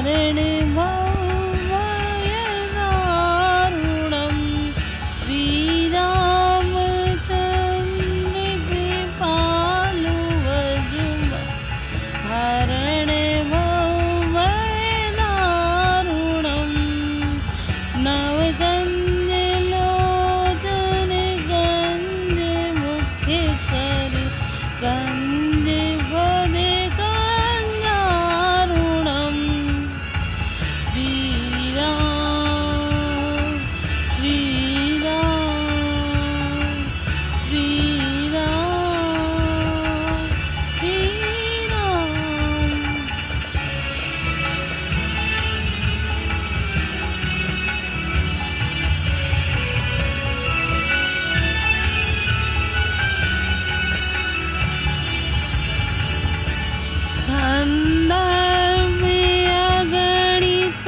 हरण भवयदारुणं श्रीरामचन्द्र कृपालु भज हरण भवयदारुणं नवकञ्जलोचन गञ्जमुख कर गञ्जपदे कञ्जारुणं श्रीराम श्रीराम श्रीराम श्रीराम। गन्धर्व अगणित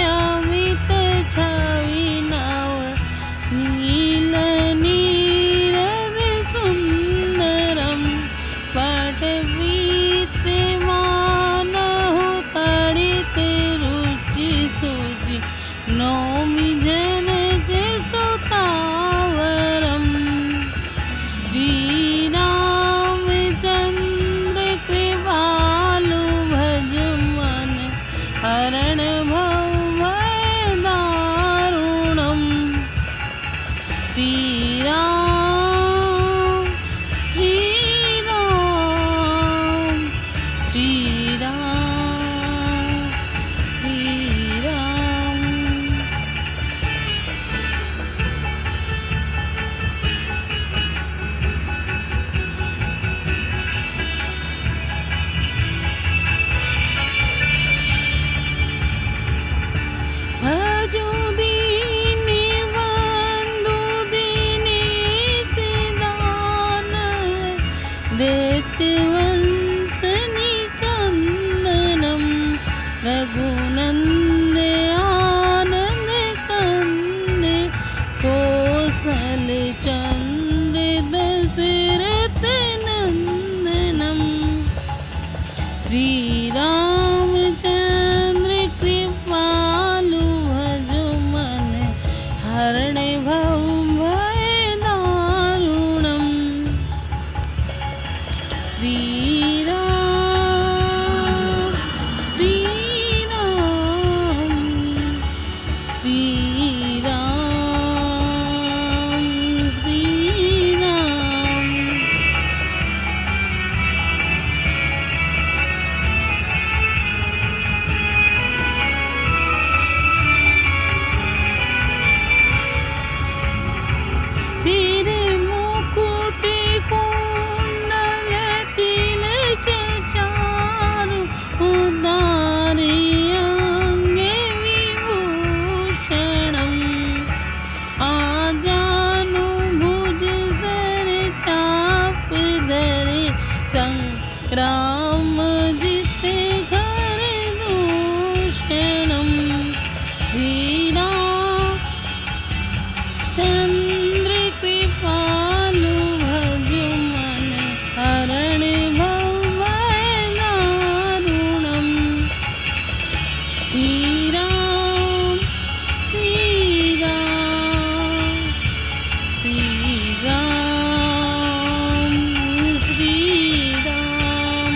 अमित छवि नव नील नीरद सुन्दरं पटवीत्यमानः तडित रुचि सुचि नौमि जनकसुतावरम् श्रीरामचन्द्र कृपालु भज मन हरण भवयदारुणं श्रीराम श्रीराम श्रीराम श्रीराम। भजो दीनि बन्धु दीनेश दान दैत्यवंश निकन्दनं रघुनन्द आनन्द कन्द कौसल चन्द्र दशरथ नन्दनं श्रीरामचन्द्र कृपालु भज मन हरण भवयदारुणं श्रीराम श्रीराम श्रीराम श्रीराम। तेरे मुकुट कुण्डल तिलक चारु उदारे अंगे विभूषणं आजानु भुज सर चाप धरे संग्राम जित घर दूषणं श्रीराम चन्द्र कृपालु भज मन हरण भवयदारुणं श्रीराम श्रीराम श्रीराम श्रीराम।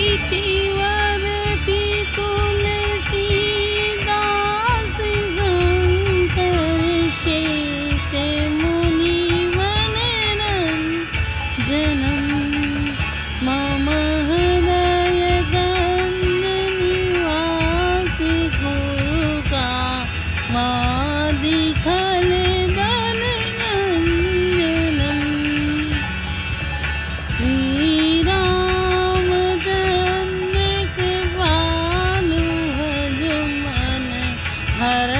इतिवरति तुलसीदास शंकर शेष मुनिवन रंजनं मम हृदय गन्ध निवास गुरु का मादिखल दल नंजनं श्रीरामचन्द्र कृपालु भज मन हरण